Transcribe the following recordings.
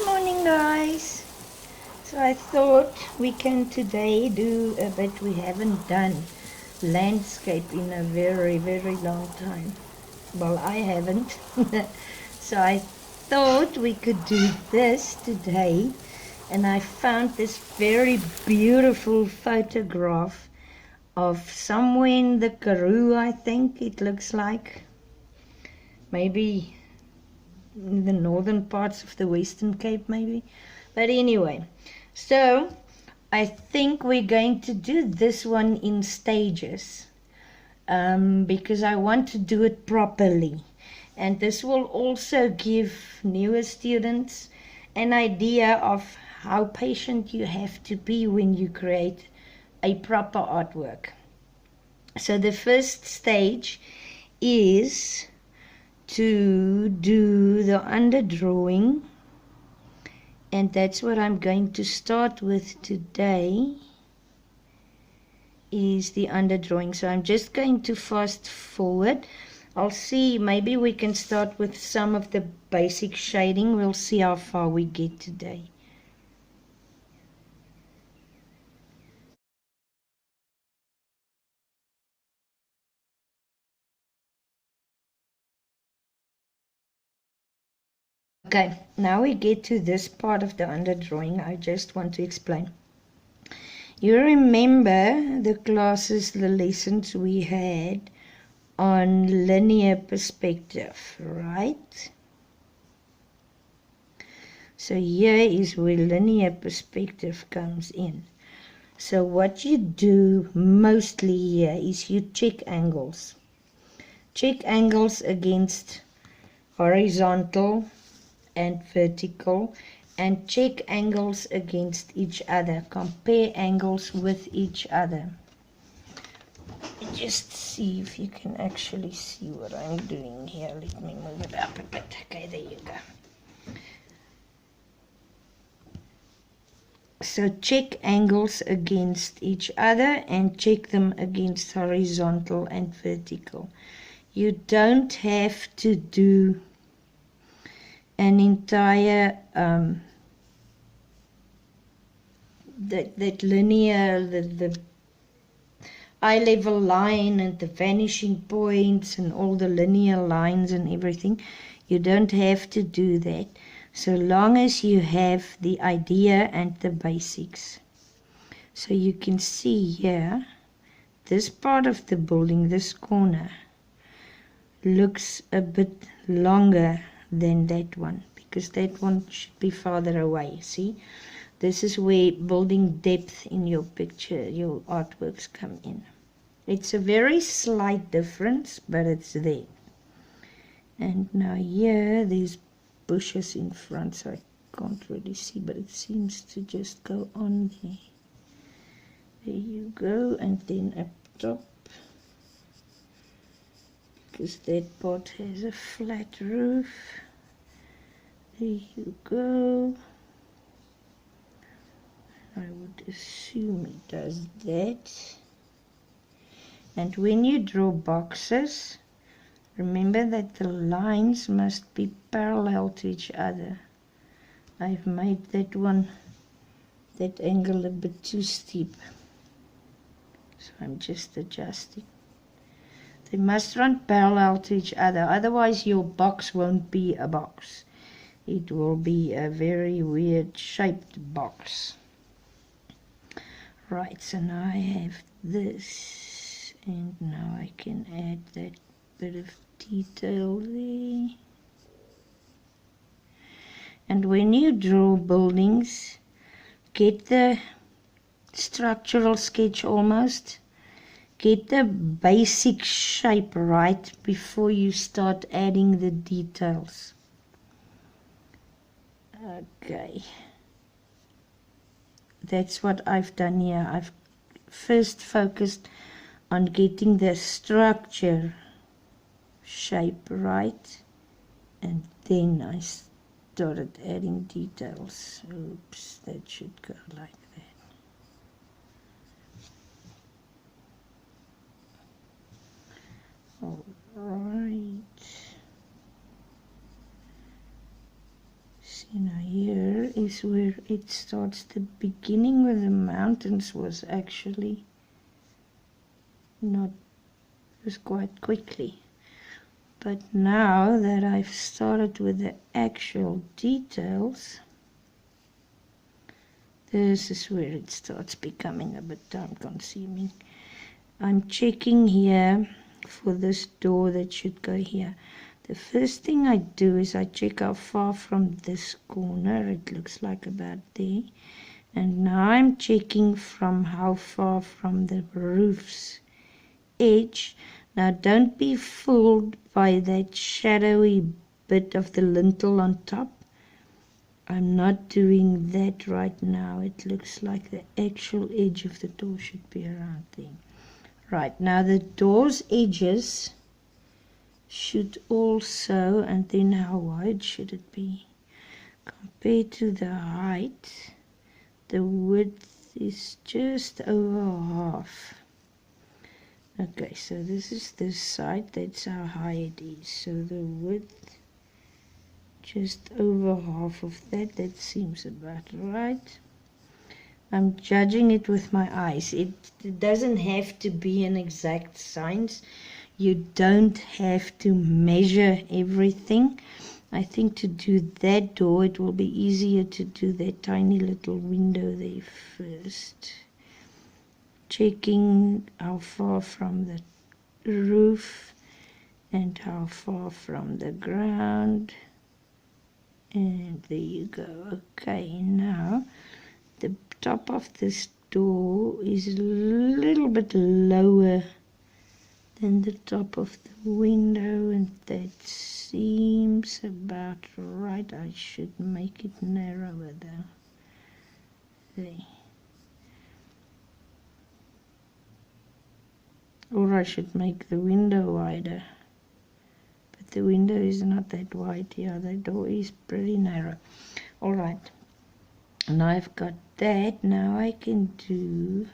Good morning, guys. So I thought we can today do a bit we haven't done landscape in a very, very long time. Well, I haven't. So I thought we could do this today. And I found this very beautiful photograph of somewhere in the Karoo, I think it looks like. Maybe in the northern parts of the Western Cape, maybe. But anyway, so I think we're going to do this one in stages because I want to do it properly. And this will also give newer students an idea of how patient you have to be when you create a proper artwork. So the first stage is to do the underdrawing, and that's what I'm going to start with today, is the underdrawing. So I'm just going to fast forward. I'll see, maybe we can start with some of the basic shading. We'll see how far we get today. Okay, now we get to this part of the underdrawing. I just want to explain. You remember the classes, the lessons we had on linear perspective, right? So here is where linear perspective comes in. So what you do mostly here is you check angles. Check angles against horizontal and vertical, and check angles against each other. Compare angles with each other. Just see if you can actually see what I'm doing here. Let me move it up a bit. Okay, there you go. So check angles against each other and check them against horizontal and vertical. You don't have to do an entire that linear, the eye level line and the vanishing points and all the linear lines and everything. You don't have to do that, so long as you have the idea and the basics. So you can see here, this part of the building, this corner, looks a bit longer than that one, because that one should be farther away. See, this is where building depth in your picture, your artworks come in. It's a very slight difference, but it's there. And now here, there's bushes in front, so I can't really see, but it seems to just go on there. There you go, and then up top, because that part has a flat roof. There you go. I would assume it does that. And when you draw boxes, remember that the lines must be parallel to each other. I've made that one, that angle a bit too steep, so I'm just adjusting. They must run parallel to each other, otherwise your box won't be a box. It will be a very weird shaped box. Right, so now I have this, and now I can add that bit of detail there. And when you draw buildings, get the structural sketch almost. Get the basic shape right before you start adding the details. Okay. That's what I've done here. I've first focused on getting the structure shape right, and then I started adding details. Oops, that should go like that. All right. See now here, is where it starts. The beginning with the mountains was actually not, it was quite quickly. But now that I've started with the actual details, this is where it starts becoming a bit time consuming. I'm checking here for this door that should go here. The first thing I do is I check how far from this corner. It looks like about there. And now I'm checking from how far from the roof's edge. Now don't be fooled by that shadowy bit of the lintel on top. I'm not doing that right now. It looks like the actual edge of the door should be around there. Right, now the door's edges should also, and then how wide should it be? Compared to the height, the width is just over half. Okay, so this is this side, that's how high it is. So the width, just over half of that, that seems about right. I'm judging it with my eyes. It doesn't have to be an exact science. You don't have to measure everything. I think to do that door, it will be easier to do that tiny little window there first. Checking how far from the roof and how far from the ground. And there you go. Okay, now the top of this door is a little bit lower than the top of the window, and that seems about right. I should make it narrower though. There. Or I should make the window wider. But the window is not that wide here. The door is pretty narrow. Alright. Now I've got that. Now I can do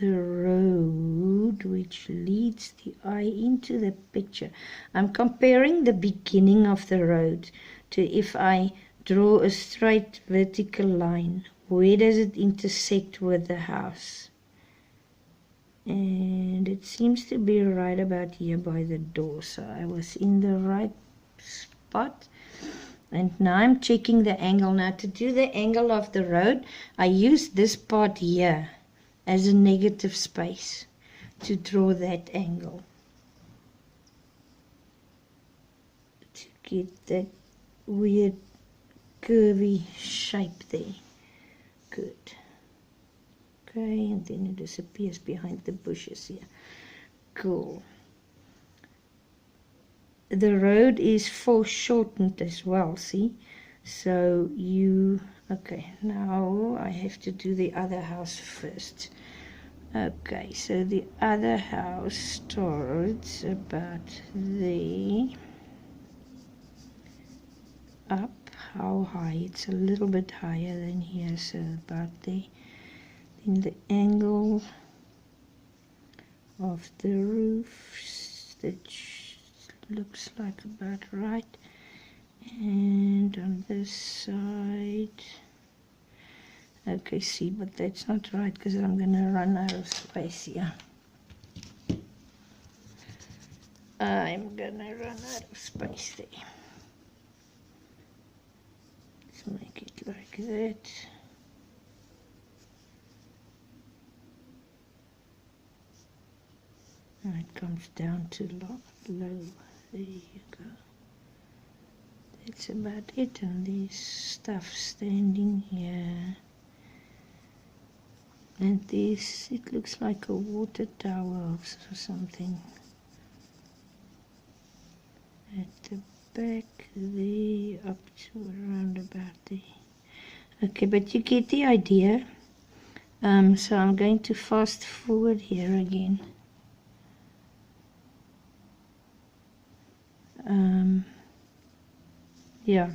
the road which leads the eye into the picture. I'm comparing the beginning of the road to if I draw a straight vertical line. Where does it intersect with the house? And it seems to be right about here by the door. So I was in the right spot. And now I'm checking the angle. Now to do the angle of the road, I use this part here as a negative space to draw that angle. To get that weird curvy shape there. Good. Okay, and then it disappears behind the bushes here. Cool. The road is foreshortened as well, see? So you, okay, now I have to do the other house first. Okay, so the other house starts about there. Up, how high? It's a little bit higher than here, so about there. In the angle of the roof, that looks like about right. And on this side, okay, see, but that's not right because I'm going to run out of space here. I'm going to run out of space there. Let's make it like that. And it comes down to low. There you go. That's about it. And there's stuff standing here. And this, it looks like a water tower or something. At the back there, up to around about there. Okay, but you get the idea. So I'm going to fast forward here again. Yeah.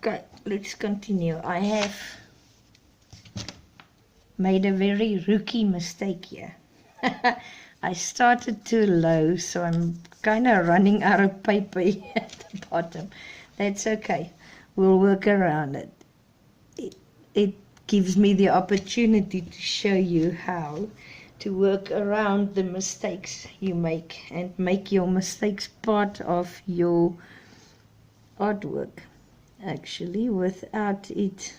Okay, let's continue. I have made a very rookie mistake here. I started too low, so I'm kind of running out of paper here at the bottom. That's okay. We'll work around it. It gives me the opportunity to show you how to work around the mistakes you make and make your mistakes part of your artwork, actually, without it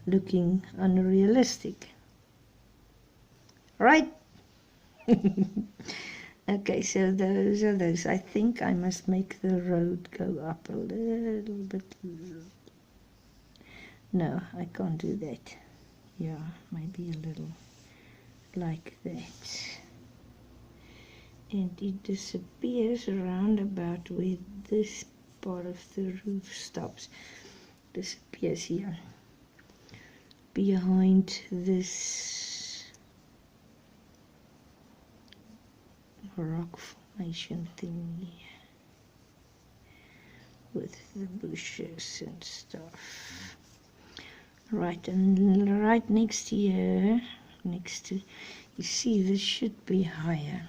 looking unrealistic. Right? Okay, so those are those. I think I must make the road go up a little bit. No, I can't do that. Yeah, maybe a little like that. And it disappears around about where this part of the roof stops. Disappears here. Behind this rock formation thing with the bushes and stuff. Right, and right next here, next to, you see this should be higher.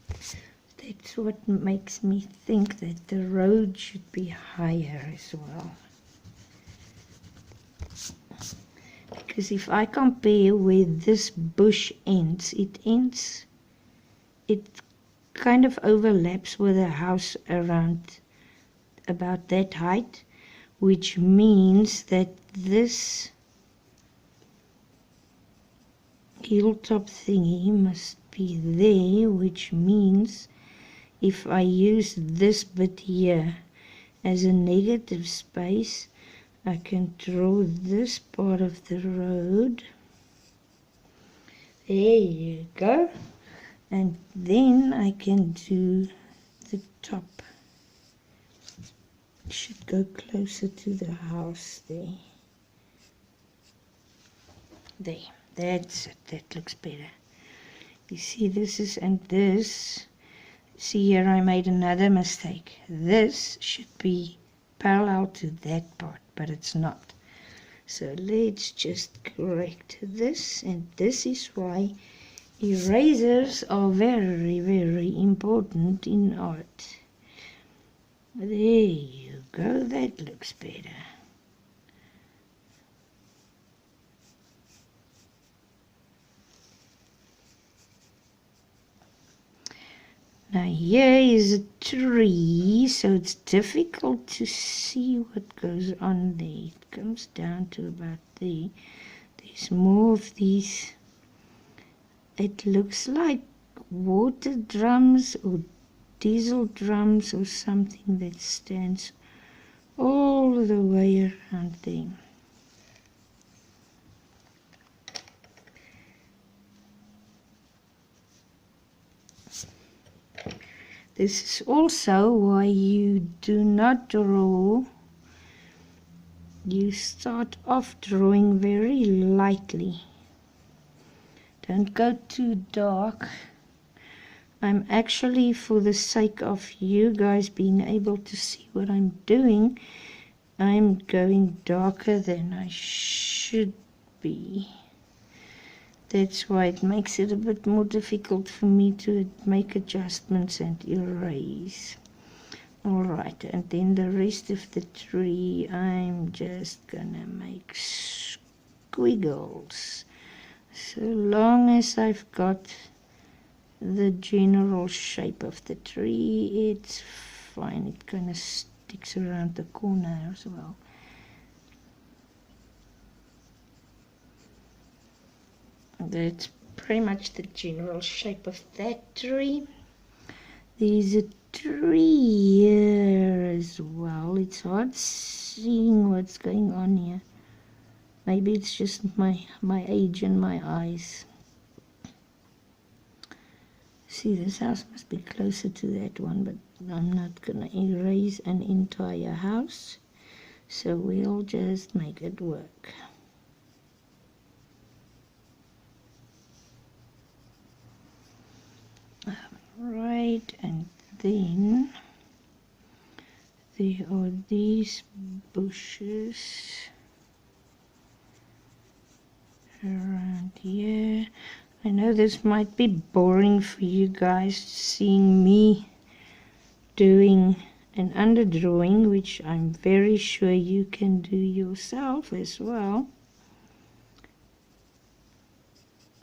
That's what makes me think that the road should be higher as well. Because if I compare where this bush ends, it kind of overlaps with a house around about that height, which means that this hilltop thingy must be there, which means if I use this bit here as a negative space, I can draw this part of the road. There you go. And then I can do the top. It should go closer to the house there. There, that's it. That looks better. You see, this is, and this. See here, I made another mistake. This should be parallel to that part, but it's not. So let's just correct this, and this is why erasers are very, very important in art. There you go, that looks better. Now here is a tree, so it's difficult to see what goes on there. It comes down to about there. There's more of these. It looks like water drums or diesel drums or something that stands all the way around there. This is also why you do not draw. You start off drawing very lightly. Don't go too dark. I'm actually, for the sake of you guys being able to see what I'm doing, I'm going darker than I should be. That's why it makes it a bit more difficult for me to make adjustments and erase. Alright, and then the rest of the tree, I'm just gonna make squiggles. So long as I've got the general shape of the tree, it's fine. It kind of sticks around the corner as well. That's pretty much the general shape of that tree. There's a tree here as well. It's hard seeing what's going on here. Maybe it's just my age and my eyes. See, this house must be closer to that one, but I'm not gonna erase an entire house, so we'll just make it work. Right, and then there are these bushes around here. I know this might be boring for you guys, seeing me doing an underdrawing, which I'm very sure you can do yourself as well.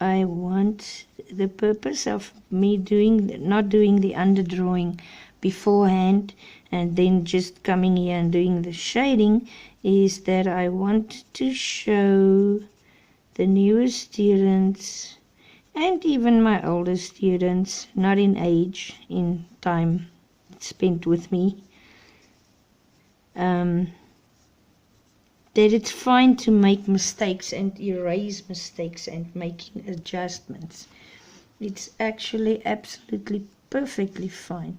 I want the purpose of me not doing the underdrawing beforehand and then just coming here and doing the shading is that I want to show the newer students and even my older students, not in age, in time spent with me, that it's fine to make mistakes and erase mistakes and making adjustments. It's actually absolutely perfectly fine.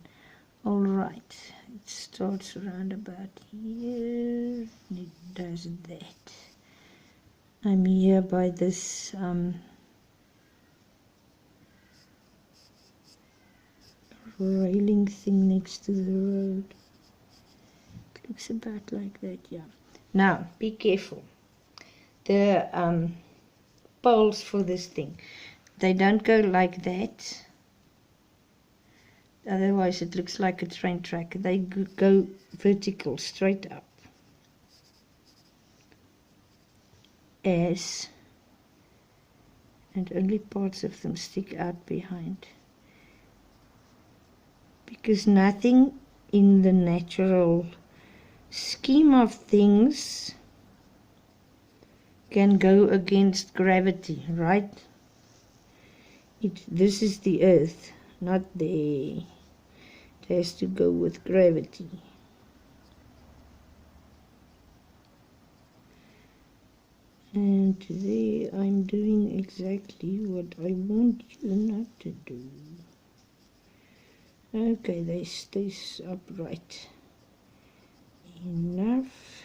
All right, it starts around about here. It does that. I'm here by this railing thing next to the road. It looks about like that, yeah. Now, be careful. The poles for this thing, they don't go like that. Otherwise, it looks like a train track. They go vertical, straight up. And only parts of them stick out behind. Because nothing in the natural scheme of things can go against gravity, right? This is the earth, not there. It has to go with gravity. And today I'm doing exactly what I want you not to do. Okay, they stay upright. Enough.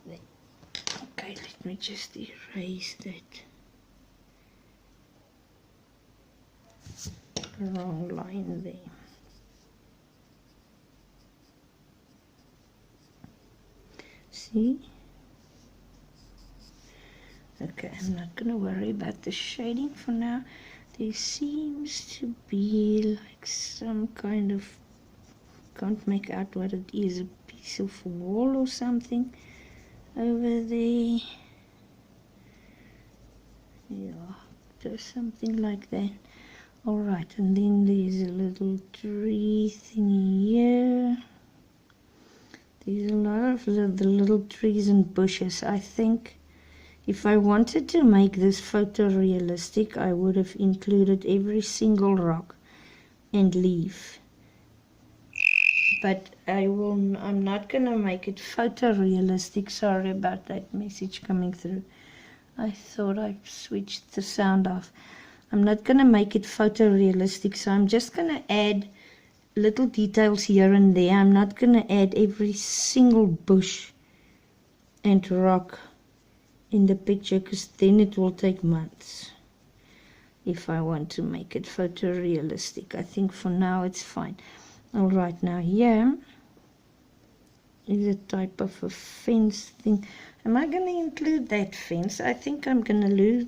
Okay, let me just erase that wrong line there. See? Okay, I'm not going to worry about the shading for now. There seems to be like some kind of, can't make out what it is, a piece of wall or something over there. Yeah, there's something like that. Alright, and then there's a little tree thingy here. There's a lot of the little trees and bushes. I think if I wanted to make this photorealistic, I would have included every single rock and leaf. But I'm not going to make it photorealistic. Sorry about that message coming through. I thought I switched the sound off. I'm not going to make it photorealistic, so I'm just going to add little details here and there. I'm not going to add every single bush and rock in the picture, because then it will take months if I want to make it photorealistic. I think for now it's fine. Alright, now here is a type of a fence thing. Am I going to include that fence? I think I'm going to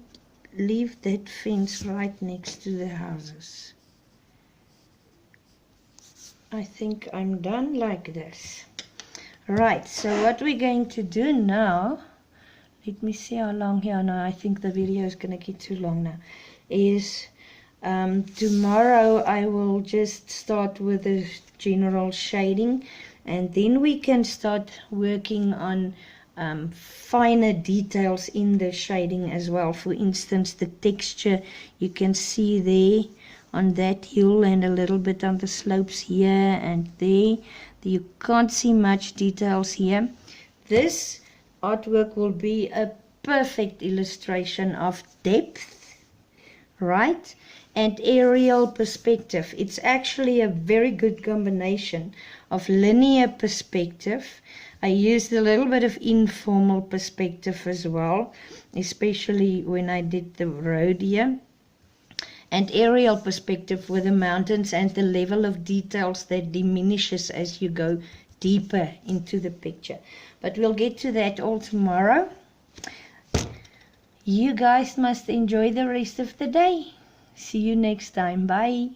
leave that fence right next to the houses. I think I'm done like this. Right, so what we're going to do now, let me see how long here. No, I think the video is going to get too long now. Is tomorrow I will just start with the general shading, and then we can start working on finer details in the shading as well. For instance, the texture you can see there on that hill and a little bit on the slopes here and there. You can't see much details here. This artwork will be a perfect illustration of depth, right, and aerial perspective. It's actually a very good combination of linear perspective. I used a little bit of informal perspective as well, especially when I did the road here. and aerial perspective with the mountains and the level of details that diminishes as you go deeper into the picture. But we'll get to that all tomorrow. You guys must enjoy the rest of the day. See you next time. Bye.